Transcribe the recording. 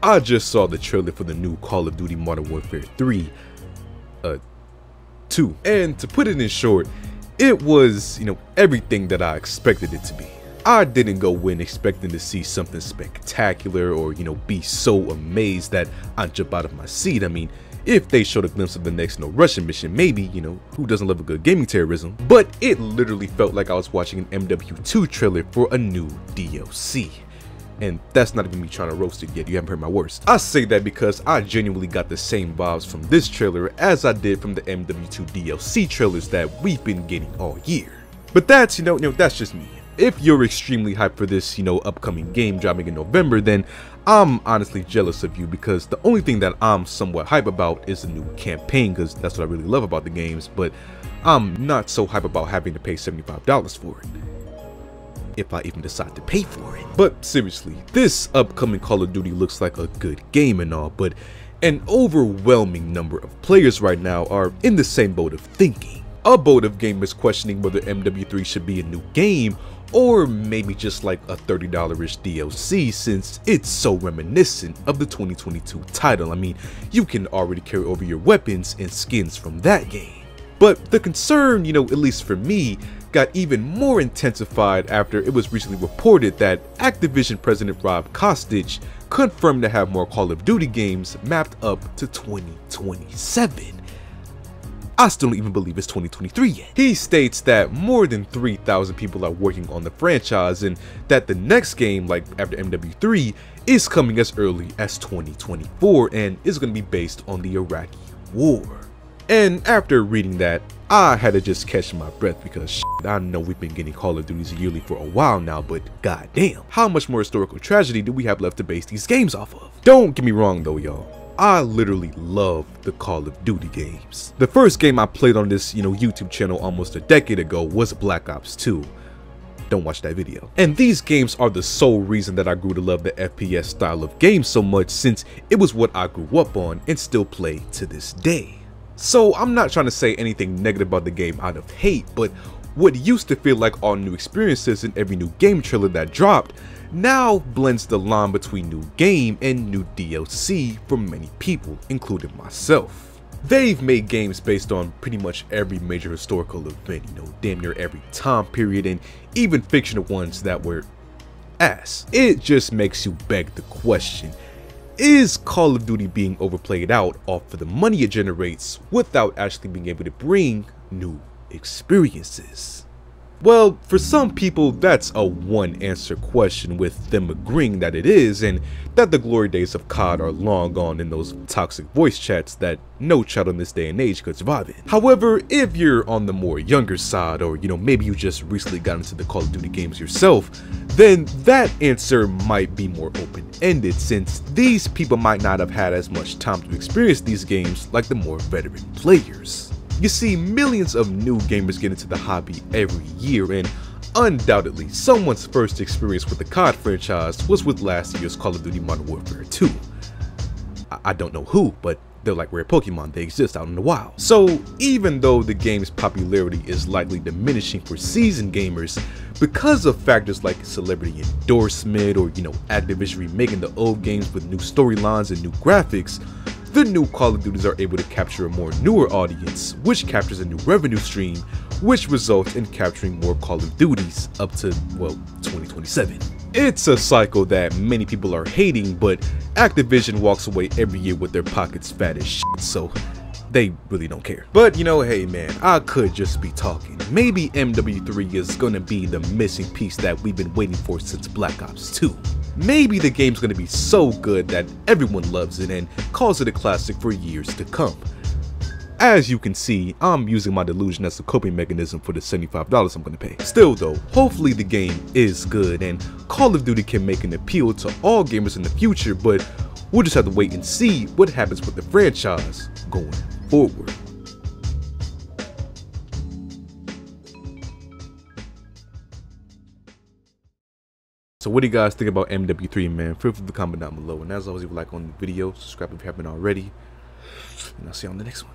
I just saw the trailer for the new Call of Duty Modern Warfare 3, 2, and to put it in short, it was, everything that I expected it to be. I didn't go in expecting to see something spectacular or, be so amazed that I jump out of my seat. I mean, if they showed a glimpse of the next No Russian mission, maybe, who doesn't love a good gaming terrorism? But it literally felt like I was watching an MW2 trailer for a new DLC. And that's not even me trying to roast it yet, you haven't heard my worst. I say that because I genuinely got the same vibes from this trailer as I did from the MW2 DLC trailers that we've been getting all year. But that's, that's just me. If you're extremely hyped for this, upcoming game dropping in November, then I'm honestly jealous of you, because the only thing that I'm somewhat hype about is the new campaign, because that's what I really love about the games, but I'm not so hype about having to pay $75 for it, if I even decide to pay for it. But seriously, this upcoming Call of Duty looks like a good game and all, but an overwhelming number of players right now are in the same boat of thinking. A boat of gamers questioning whether MW3 should be a new game, or maybe just like a $30-ish DLC, since it's so reminiscent of the 2022 title. I mean, you can already carry over your weapons and skins from that game. But the concern, at least for me, got even more intensified after it was recently reported that Activision President 𝘍𝘌𝘌𝘓 confirmed to have more Call of Duty games mapped up to 2027. I still don't even believe it's 2023 yet. He states that more than 3,000 people are working on the franchise, and that the next game, like after MW3, is coming as early as 2024 and is going to be based on the Iraqi war. And after reading that, I had to just catch my breath, because I know we've been getting Call of Duties yearly for a while now, but goddamn, how much more historical tragedy do we have left to base these games off of? Don't get me wrong though, y'all. I literally love the Call of Duty games. The first game I played on this, YouTube channel almost a decade ago was Black Ops 2. Don't watch that video. And these games are the sole reason that I grew to love the FPS style of games so much, since it was what I grew up on and still play to this day. So I'm not trying to say anything negative about the game out of hate, but what used to feel like all new experiences in every new game trailer that dropped now blends the line between new game and new DLC for many people, including myself. They've made games based on pretty much every major historical event, damn near every time period, and even fictional ones that were ass. It just makes you beg the question, is Call of Duty being overplayed out off of the money it generates without actually being able to bring new experiences? Well, for some people, that's a one-answer question, with them agreeing that it is, and that the glory days of COD are long gone in those toxic voice chats that no child in this day and age could survive in. However, if you're on the more younger side, or maybe you just recently got into the Call of Duty games yourself, then that answer might be more open-ended, since these people might not have had as much time to experience these games like the more veteran players. You see, millions of new gamers get into the hobby every year, and undoubtedly, someone's first experience with the COD franchise was with last year's Call of Duty Modern Warfare 2. I don't know who, but they're like rare Pokemon, they exist out in the wild. So even though the game's popularity is likely diminishing for seasoned gamers, because of factors like celebrity endorsement or Activision remaking the old games with new storylines and new graphics, the new Call of Duties are able to capture a more newer audience, which captures a new revenue stream, which results in capturing more Call of Duties up to, well, 2027. It's a cycle that many people are hating, but Activision walks away every year with their pockets fat as shit, so they really don't care. But hey man, I could just be talking. Maybe MW3 is gonna be the missing piece that we've been waiting for since Black Ops 2. Maybe the game's gonna be so good that everyone loves it and calls it a classic for years to come. As you can see, I'm using my delusion as a coping mechanism for the $75 I'm gonna pay. Still though, hopefully the game is good and Call of Duty can make an appeal to all gamers in the future, but we'll just have to wait and see what happens with the franchise going forward. So what do you guys think about MW3, man? Feel free to comment down below. And as always, leave a like on the video, subscribe if you haven't already, and I'll see you on the next one.